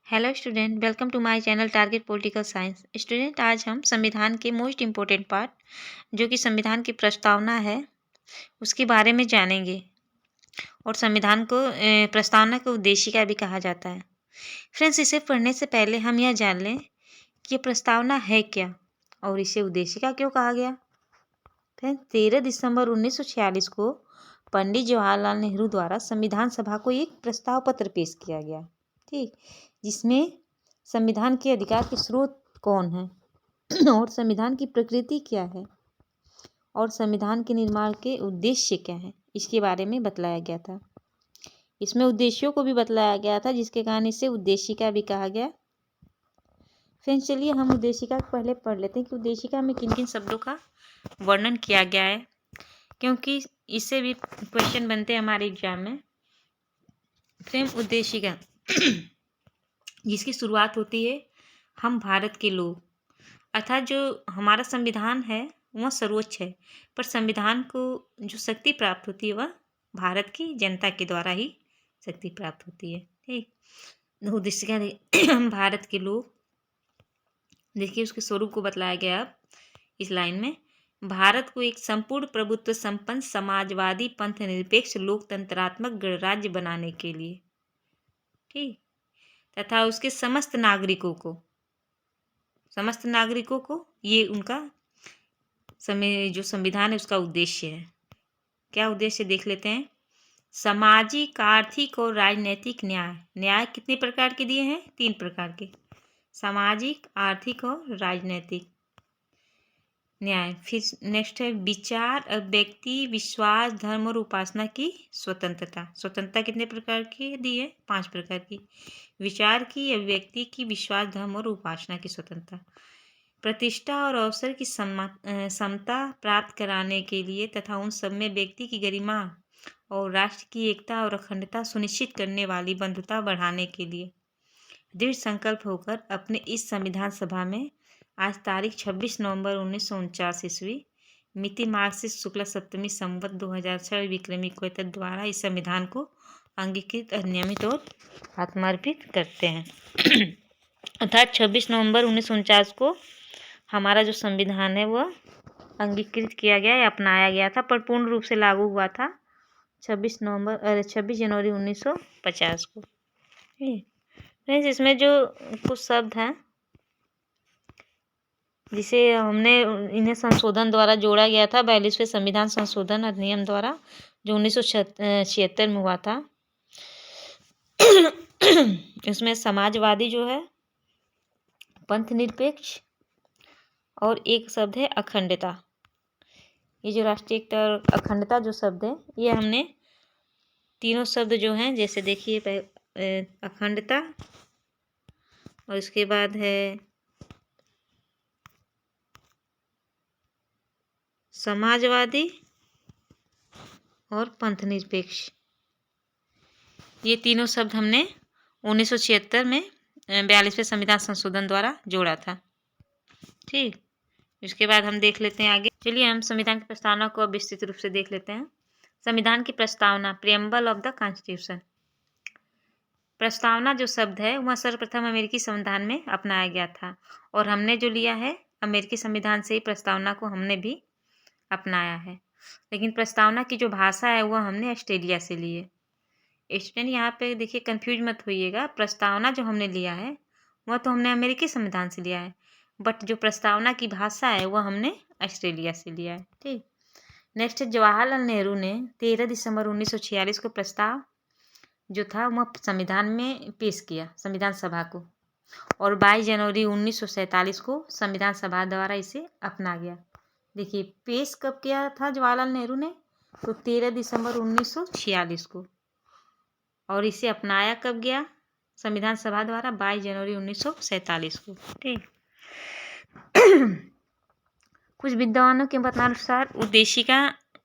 Hello student, welcome to my channel target political science. Student, आज हम संविधान के मोस्ट इम्पोर्टेंट पार्ट जो कि संविधान की प्रस्तावना है उसके बारे में जानेंगे। और संविधान को प्रस्तावना को उद्देशिका भी कहा जाता है। फ्रेंड्स, इसे पढ़ने से पहले हम यह जान लें कि ये प्रस्तावना है क्या और इसे उद्देशिका क्यों कहा गया। फ्रेंड्स, 13 दिसंबर 1946 को पंडित जवाहरलाल नेहरू द्वारा संविधान सभा को एक प्रस्ताव पत्र पेश किया गया, ठीक, जिसमें संविधान के अधिकार के स्रोत कौन है और संविधान की प्रकृति क्या है और संविधान के निर्माण के उद्देश्य क्या है, इसके बारे में बतलाया गया था। इसमें उद्देश्यों को भी बतलाया गया था, जिसके कारण इसे उद्देशिका भी कहा गया। फ्रेंड्स, चलिए हम उद्देशिका को पहले पढ़ लेते हैं कि उद्देशिका में किन किन शब्दों का वर्णन किया गया है, क्योंकि इससे भी क्वेश्चन बनते हैं हमारे एग्जाम में। फ्रेंड्स, उद्देशिका जिसकी शुरुआत होती है हम भारत के लोग, अर्थात जो हमारा संविधान है वह सर्वोच्च है, पर संविधान को जो शक्ति प्राप्त होती है वह भारत की जनता के द्वारा ही शक्ति प्राप्त होती है, ठीक। उद्देशिका हम भारत के लोग, देखिए उसके स्वरूप को बतलाया गया अब इस लाइन में। भारत को एक संपूर्ण प्रभुत्व संपन्न समाजवादी पंथ निरपेक्ष लोकतंत्रात्मक गणराज्य बनाने के लिए, ठीक, तथा उसके समस्त नागरिकों को ये उनका जो संविधान है उसका उद्देश्य है। क्या उद्देश्य देख लेते हैं। सामाजिक, आर्थिक और राजनीतिक न्याय कितने प्रकार के दिए हैं? 3 प्रकार के, सामाजिक, आर्थिक और राजनीतिक न्याय। फिर नेक्स्ट है विचार, अभिव्यक्ति, विश्वास, धर्म और उपासना की स्वतंत्रता कितने प्रकार की दी है? 5 प्रकार की, विचार की, अभिव्यक्ति की, विश्वास, धर्म और उपासना की स्वतंत्रता। प्रतिष्ठा और अवसर की समता प्राप्त कराने के लिए तथा उन सब में व्यक्ति की गरिमा और राष्ट्र की एकता और अखंडता सुनिश्चित करने वाली बंधुता बढ़ाने के लिए दृढ़ संकल्प होकर अपने इस संविधान सभा में आज तारीख 26 नवंबर 1949 ईस्वी मिति मार्क्सिस्ट शुक्ला सप्तमी संवत 2006 विक्रमी को द्वारा इस संविधान को अंगीकृत, नियमित और आत्मार्पित करते हैं। अर्थात 26 नवंबर 1949 को हमारा जो संविधान है वह अंगीकृत किया गया या अपनाया गया था, पर पूर्ण रूप से लागू हुआ था 26 जनवरी 1950 को। फ्रेंड्स, इसमें जो कुछ शब्द हैं जिसे इन्हें संशोधन द्वारा जोड़ा गया था 42वें संविधान संशोधन अधिनियम द्वारा, जो 1976 में हुआ था। इसमें समाजवादी जो है, पंथ निरपेक्ष और एक शब्द है अखंडता। ये जो राष्ट्रीय एकता और अखंडता जो शब्द है, ये हमने तीनों शब्द जो हैं, जैसे देखिए अखंडता और इसके बाद है समाजवादी और पंथ निरपेक्ष, ये तीनों शब्द हमने 1976 में 42वें संविधान संशोधन द्वारा जोड़ा था, ठीक। इसके बाद हम देख लेते हैं आगे। चलिए हम संविधान की प्रस्तावना को अब विस्तृत रूप से देख लेते हैं। संविधान की प्रस्तावना, प्रियम्बल ऑफ द कॉन्स्टिट्यूशन। प्रस्तावना जो शब्द है वह सर्वप्रथम अमेरिकी संविधान में अपनाया गया था और हमने जो लिया है अमेरिकी संविधान से ही प्रस्तावना को हमने भी अपनाया है। लेकिन प्रस्तावना की जो भाषा है वह हमने ऑस्ट्रेलिया से ली है। स्टूडेंट, यहाँ पे देखिए कंफ्यूज मत होइएगा, प्रस्तावना जो हमने लिया है वह तो हमने अमेरिकी संविधान से लिया है, बट जो प्रस्तावना की भाषा है वह हमने ऑस्ट्रेलिया से लिया है, ठीक। नेक्स्ट, जवाहरलाल नेहरू ने 13 दिसंबर 1946 को प्रस्ताव जो था वह संविधान में पेश किया संविधान सभा को, और 22 जनवरी 1947 को संविधान सभा द्वारा इसे अपना गया। देखिए पेश कब किया था जवाहरलाल नेहरू ने? तो 13 दिसंबर 1946 को, और इसे अपनाया कब गया संविधान सभा द्वारा? 22 जनवरी 1947 को, ठीक। कुछ विद्वानों के बतानुसार उद्देशिका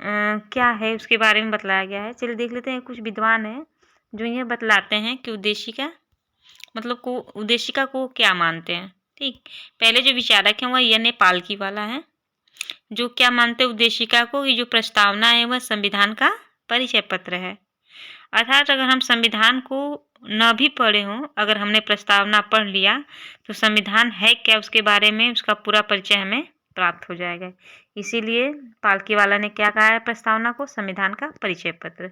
क्या है उसके बारे में बतलाया गया है। चलिए देख लेते हैं। कुछ विद्वान हैं जो यह बतलाते हैं कि उद्देशिका को क्या मानते हैं, ठीक। पहले जो विचारक हैं वह यह पालकी वाला है, जो क्या मानते हैं उद्देशिका को कि जो प्रस्तावना है वह संविधान का परिचय पत्र है। अर्थात अगर हम संविधान को न भी पढ़े हों, अगर हमने प्रस्तावना पढ़ लिया तो संविधान है क्या उसके बारे में उसका पूरा परिचय हमें प्राप्त हो जाएगा। इसीलिए पालकी वाला ने क्या कहा है प्रस्तावना को, संविधान का परिचय पत्र।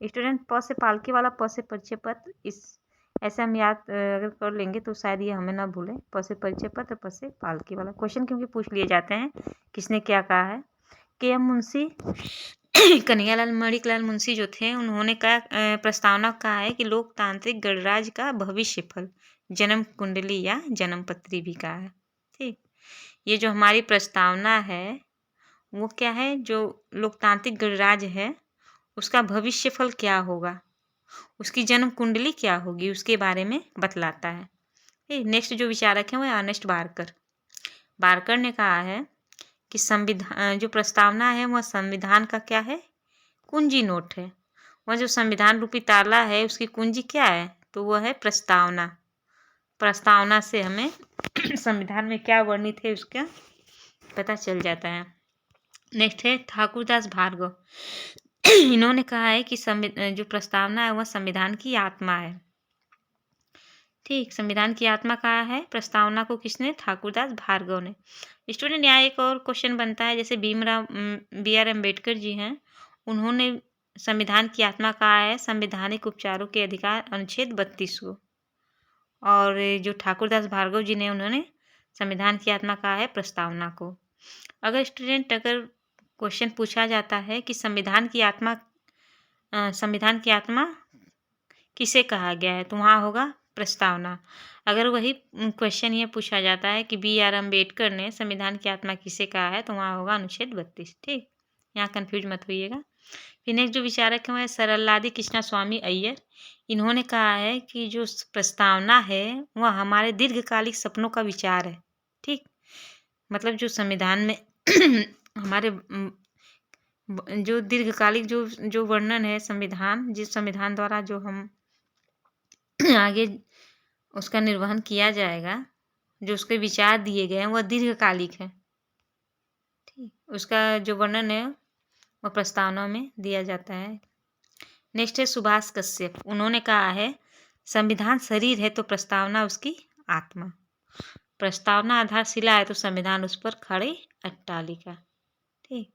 स्टूडेंट प से पालकी वाला, प से परिचय पत्र, इस ऐसे हम याद अगर कर लेंगे तो शायद ये हमें ना भूलें। प से परिचय पत्र, प से पालकी वाला। क्वेश्चन क्योंकि पूछ लिए जाते हैं किसने क्या कहा है। के एम मुंशी कन्हैयालाल मणिकलाल मुंशी जो थे उन्होंने कहा प्रस्तावना कहा है कि लोकतांत्रिक गणराज्य का भविष्य फल जन्म कुंडली या जन्म पत्री भी कहा है। ठीक, ये जो हमारी प्रस्तावना है वो क्या है, जो लोकतांत्रिक गणराज्य है उसका भविष्य फल क्या होगा, उसकी जन्म कुंडली क्या होगी, उसके बारे में बतलाता है। ठीक, नेक्स्ट जो विचारक हैं वो अर्नेस्ट बारकर। बारकर ने कहा है कि संविधान जो प्रस्तावना है वह संविधान का क्या है, कुंजी नोट है। वह जो संविधान रूपी ताला है उसकी कुंजी क्या है, तो वह है प्रस्तावना। प्रस्तावना से हमें संविधान में क्या वर्णित है उसका पता चल जाता है। नेक्स्ट है ठाकुरदास भार्गव। इन्होंने कहा है कि जो प्रस्तावना है वह संविधान की आत्मा है। ठीक, संविधान की आत्मा कहा है प्रस्तावना को किसने, ठाकुरदास भार्गव ने। स्टूडेंट यहाँ एक और क्वेश्चन बनता है, जैसे भीमराव BR अम्बेडकर जी हैं, उन्होंने संविधान की आत्मा कहा है संवैधानिक उपचारों के अधिकार अनुच्छेद 32 को, और जो ठाकुरदास भार्गव जी ने उन्होंने संविधान की आत्मा कहा है प्रस्तावना को। अगर स्टूडेंट अगर क्वेश्चन पूछा जाता है कि संविधान की आत्मा किसे कहा गया है, तो वहाँ होगा प्रस्तावना। अगर वही क्वेश्चन ये पूछा जाता है कि BR अम्बेडकर ने संविधान की आत्मा किसे कहा है, तो वहाँ होगा अनुच्छेद 32। ठीक, यहाँ कन्फ्यूज मत होइएगा। फिर नेक्स्ट जो विचारक हैं वह सरललादी कृष्णास्वामी अय्यर। इन्होंने कहा है कि जो प्रस्तावना है वह हमारे दीर्घकालिक सपनों का विचार है। ठीक, मतलब जो संविधान में हमारे जो दीर्घकालिक जो वर्णन है संविधान, जिस संविधान द्वारा जो हम आगे उसका निर्वहन किया जाएगा, जो उसके विचार दिए गए हैं वह दीर्घकालिक है। ठीक, उसका जो वर्णन है वह प्रस्तावना में दिया जाता है। नेक्स्ट है सुभाष कश्यप। उन्होंने कहा है संविधान शरीर है तो प्रस्तावना उसकी आत्मा। प्रस्तावना आधारशिला है तो संविधान उस पर खड़ी अट्टालिका। ठीक,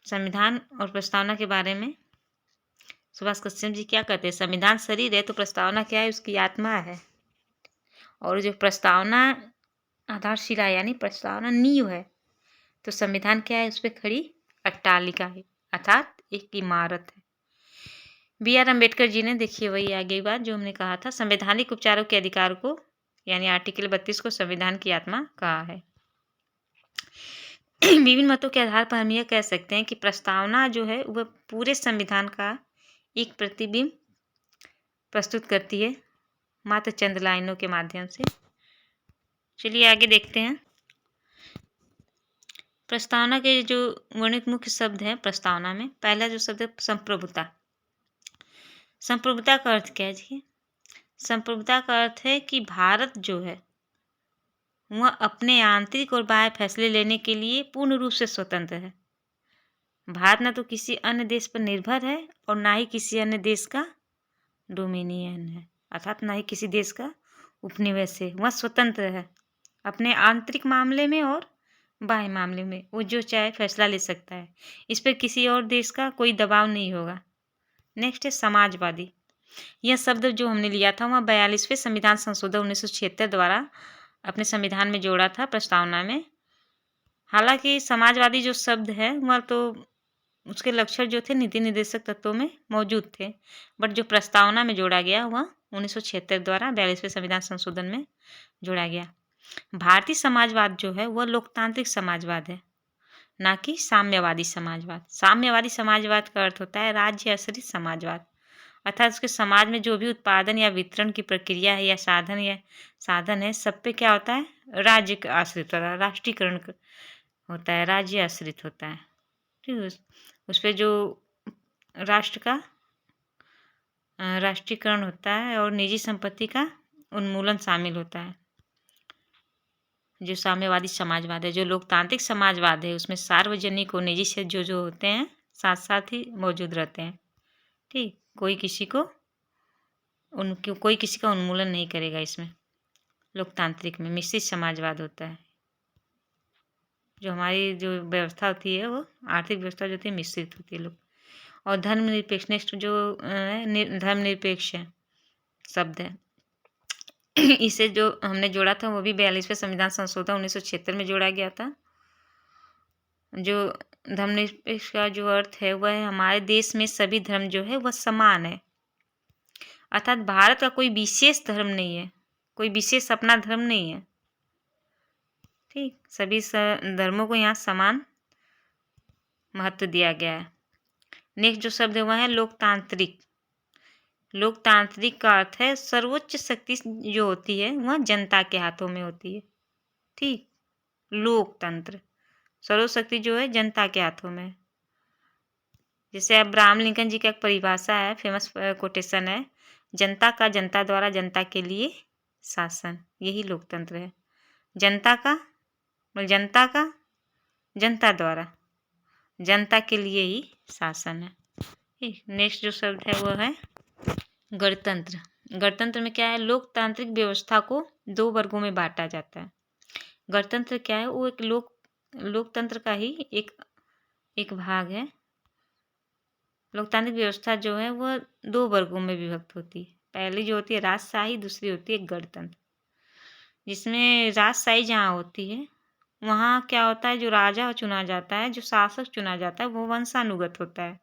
संविधान और प्रस्तावना के बारे में सुभाष कश्यप जी क्या कहते हैं, संविधान शरीर है तो प्रस्तावना क्या है, उसकी आत्मा है। और जो प्रस्तावना आधारशिला यानी प्रस्तावना नींव है तो संविधान क्या है, उस पर खड़ी अट्टालिका है, अर्थात एक इमारत है। BR अम्बेडकर जी ने, देखिए वही आगे बात जो हमने कहा था, संवैधानिक उपचारों के अधिकार को यानी आर्टिकल 32 को संविधान की आत्मा कहा है। विभिन्न मतों के आधार पर हम यह कह सकते हैं कि प्रस्तावना जो है वह पूरे संविधान का एक प्रतिबिंब प्रस्तुत करती है मात्र चंद लाइनों के माध्यम से। चलिए आगे देखते हैं। प्रस्तावना के जो वर्णित मुख्य शब्द हैं प्रस्तावना में, पहला जो शब्द है संप्रभुता। संप्रभुता का अर्थ क्या है जी, संप्रभुता का अर्थ है कि भारत जो है वह अपने आंतरिक और बाह्य फैसले लेने के लिए पूर्ण रूप से स्वतंत्र है। भारत न तो किसी अन्य देश पर निर्भर है और ना ही किसी अन्य देश का डोमिनियन है, अर्थात ना ही किसी देश का उपनिवेश है। वह स्वतंत्र है अपने आंतरिक मामले में और बाह्य मामले में, वो जो चाहे फैसला ले सकता है, इस पर किसी और देश का कोई दबाव नहीं होगा। नेक्स्ट है समाजवादी। यह शब्द जो हमने लिया था वह 42वें संविधान संशोधन 1976 द्वारा अपने संविधान में जोड़ा था प्रस्तावना में। हालांकि समाजवादी जो शब्द है वह तो उसके लक्षण जो थे नीति निर्देशक तत्वों में मौजूद थे, बट जो प्रस्तावना में जोड़ा गया वह 1976 द्वारा 42वें संविधान संशोधन में जोड़ा गया। भारतीय समाजवाद जो है वह लोकतांत्रिक समाजवाद है, ना कि साम्यवादी समाजवाद। साम्यवादी समाजवाद का अर्थ होता है राज्य आश्रित समाजवाद, अर्थात उसके समाज में जो भी उत्पादन या वितरण की प्रक्रिया है या साधन है सब पे क्या होता है, राज्य का आश्रित होता है, राष्ट्रीयकरण होता है, राज्य आश्रित होता है। ठीक, उस पर जो राष्ट्र का राष्ट्रीयकरण होता है और निजी संपत्ति का उन्मूलन शामिल होता है। जो साम्यवादी समाजवाद है, जो लोकतांत्रिक समाजवाद है, उसमें सार्वजनिक और निजी क्षेत्र जो होते हैं साथ साथ ही मौजूद रहते हैं। ठीक, कोई किसी को उनकी कोई किसी का उन्मूलन नहीं करेगा। इसमें लोकतांत्रिक में मिश्रित समाजवाद होता है। जो हमारी जो व्यवस्था होती है वो आर्थिक व्यवस्था जो होती है मिश्रित होती है लोग। और धर्मनिरपेक्ष नेक्स्ट जो धर्मनिरपेक्ष है शब्द है, इसे जो हमने जोड़ा था वो भी 42वें संविधान संशोधन 1976 में जोड़ा गया था। जो धर्मनिरपेक्ष का जो अर्थ है वह है हमारे देश में सभी धर्म जो है वह समान है। अर्थात भारत का कोई विशेष धर्म नहीं है, कोई विशेष अपना धर्म नहीं है। ठीक, सभी धर्मों को यहाँ समान महत्व दिया गया है। नेक्स्ट जो शब्द है वह है लोकतांत्रिक। लोकतांत्रिक का अर्थ है सर्वोच्च शक्ति जो होती है वह जनता के हाथों में होती है। ठीक, लोकतंत्र सर्वोच्च शक्ति जो है जनता के हाथों में। जैसे अब्राहम लिंकन जी का एक परिभाषा है, फेमस कोटेशन है, जनता का जनता द्वारा जनता के लिए शासन, यही लोकतंत्र है। जनता का जनता द्वारा जनता के लिए ही शासन है। ठीक, नेक्स्ट जो शब्द है वो है गणतंत्र। गणतंत्र में क्या है, लोकतांत्रिक व्यवस्था को 2 वर्गों में बांटा जाता है। गणतंत्र क्या है, वो एक लोकतंत्र का ही एक भाग है। लोकतांत्रिक व्यवस्था जो है वह 2 वर्गों में विभक्त होती है। पहली जो होती है राजशाही, दूसरी होती है गणतंत्र। जिसमें राजशाही जहाँ होती है वहाँ क्या होता है, जो राजा चुना जाता है, जो शासक चुना जाता है वो वंशानुगत होता है।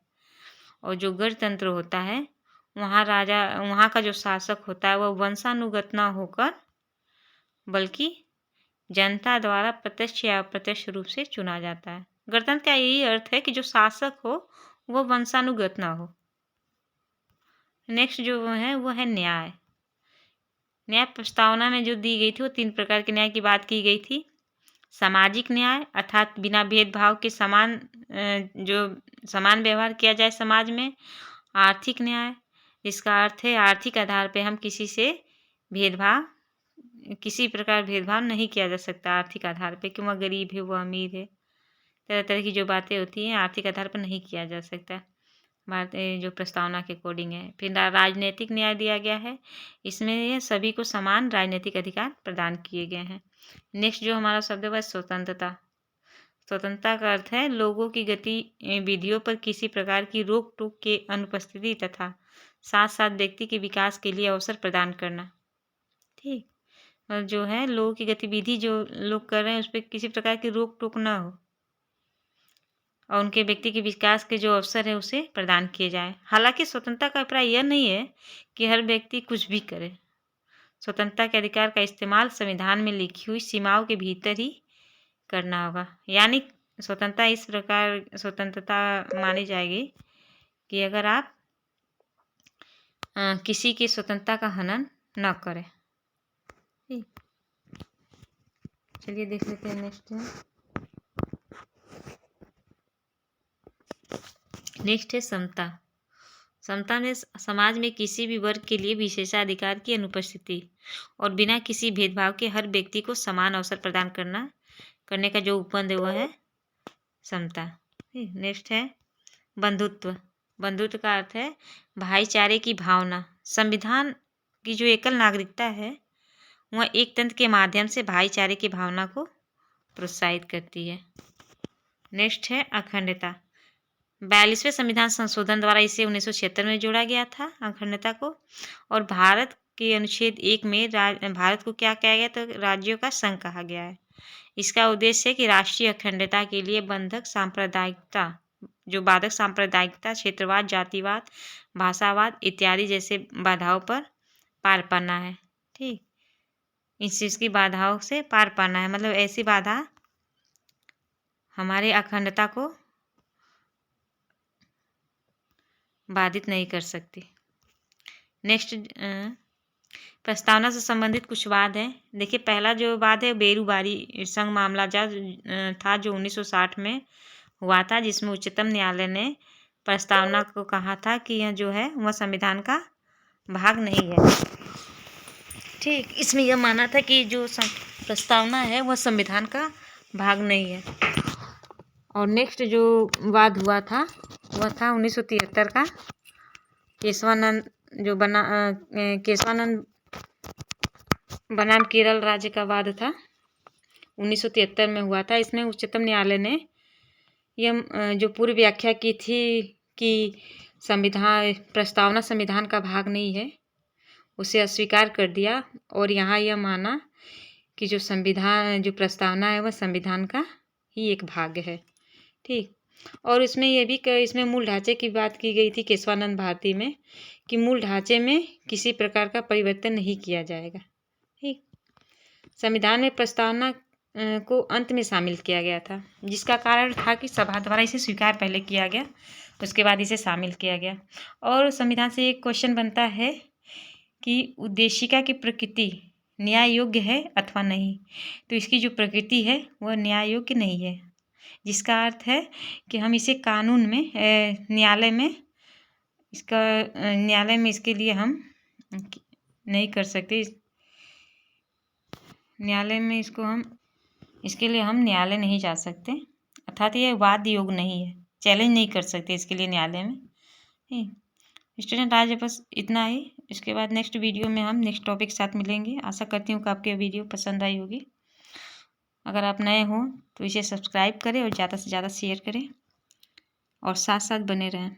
और जो गणतंत्र होता है वहाँ का जो शासक होता है वह वंशानुगत ना होकर बल्कि जनता द्वारा प्रत्यक्ष या अप्रत्यक्ष रूप से चुना जाता है। गणतंत्र का यही अर्थ है कि जो शासक हो वह वंशानुगत ना हो। नेक्स्ट जो है वो है न्याय। न्याय प्रस्तावना में जो दी गई थी वो 3 प्रकार के न्याय की बात की गई थी। सामाजिक न्याय अर्थात बिना भेदभाव के समान व्यवहार किया जाए समाज में। आर्थिक न्याय, इसका अर्थ है आर्थिक आधार पे हम किसी प्रकार भेदभाव नहीं किया जा सकता। आर्थिक आधार पे कि वह गरीब है वह अमीर है, तरह तरह की जो बातें होती हैं आर्थिक आधार पर नहीं किया जा सकता। भारतीय जो प्रस्तावना के अकॉर्डिंग है। फिर राजनीतिक न्याय दिया गया है, इसमें सभी को समान राजनीतिक अधिकार प्रदान किए गए हैं। नेक्स्ट जो हमारा शब्द है वह स्वतंत्रता। स्वतंत्रता का अर्थ है लोगों की गतिविधियों पर किसी प्रकार की रोक टोक के अनुपस्थिति तथा साथ साथ व्यक्ति के विकास के लिए अवसर प्रदान करना। ठीक, और जो है लोगों की गतिविधि जो लोग कर रहे हैं उस पर किसी प्रकार की रोक टोक ना हो और उनके व्यक्ति के विकास के जो अवसर है उसे प्रदान किए जाए। हालांकि स्वतंत्रता का अभिप्राय यह नहीं है कि हर व्यक्ति कुछ भी करे। स्वतंत्रता के अधिकार का इस्तेमाल संविधान में लिखी हुई सीमाओं के भीतर ही करना होगा। यानी स्वतंत्रता इस प्रकार स्वतंत्रता मानी जाएगी कि अगर आप किसी की स्वतंत्रता का हनन न करें। चलिए देख लेते हैं नेक्स्ट है समता। समता में समाज में किसी भी वर्ग के लिए विशेषाधिकार की अनुपस्थिति और बिना किसी भेदभाव के हर व्यक्ति को समान अवसर प्रदान करने का जो उपबंध है वह है समता। नेक्स्ट है बंधुत्व। बंधुत्व का अर्थ है भाईचारे की भावना। संविधान की जो एकल नागरिकता है वह एक तंत्र के माध्यम से भाईचारे की भावना को प्रोत्साहित करती है। नेक्स्ट है अखंडता। 42वें संविधान संशोधन द्वारा इसे 1976 में जोड़ा गया था अखंडता को। और भारत के अनुच्छेद 1 में भारत को क्या कहा गया, तो राज्यों का संघ कहा गया है। इसका उद्देश्य है कि राष्ट्रीय अखंडता के लिए बाधक सांप्रदायिकता, क्षेत्रवाद, जातिवाद, भाषावाद इत्यादि जैसे बाधाओं पर पार पाना है। ठीक, इस चीज़ की बाधाओं से पार पाना है, मतलब ऐसी बाधा हमारे अखंडता को बाधित नहीं कर सकती। नेक्स्ट प्रस्तावना से संबंधित कुछ वाद हैं। देखिए, पहला जो वाद है बेरूबारी संघ मामला था जो 1960 में हुआ था, जिसमें उच्चतम न्यायालय ने प्रस्तावना को कहा था कि यह जो है वह संविधान का भाग नहीं है। ठीक, इसमें यह माना था कि जो प्रस्तावना है वह संविधान का भाग नहीं है। और नेक्स्ट जो वाद हुआ था वह था 1973 का जो केशवानंद बनाम केरल राज्य का वाद था 1973 में हुआ था। इसमें उच्चतम न्यायालय ने यह जो पूर्व व्याख्या की थी कि प्रस्तावना संविधान का भाग नहीं है, उसे अस्वीकार कर दिया और यहाँ यह माना कि जो प्रस्तावना है वह संविधान का ही एक भाग है। ठीक। और इसमें मूल ढांचे की बात की गई थी केशवानंद भारती में कि मूल ढांचे में किसी प्रकार का परिवर्तन नहीं किया जाएगा। ठीक। संविधान में प्रस्तावना को अंत में शामिल किया गया था, जिसका कारण था कि सभा द्वारा इसे स्वीकार पहले किया गया, उसके बाद इसे शामिल किया गया। और संविधान से एक क्वेश्चन बनता है कि उद्देशिका की प्रकृति न्याय योग्य है अथवा नहीं। तो इसकी जो प्रकृति है वह न्याय योग्य नहीं है, जिसका अर्थ है कि हम इसे कानून में न्यायालय में इसके लिए हम नहीं कर सकते। इसके लिए हम न्यायालय नहीं जा सकते, अर्थात ये वाद योग नहीं है, चैलेंज नहीं कर सकते इसके लिए न्यायालय में। स्टूडेंट आज बस इतना ही। इसके बाद नेक्स्ट वीडियो में हम नेक्स्ट टॉपिक के साथ मिलेंगे। आशा करती हूँ कि आपको ये वीडियो पसंद आई होगी। अगर आप नए हो तो इसे सब्सक्राइब करें और ज़्यादा से ज़्यादा शेयर करें और साथ साथ बने रहें।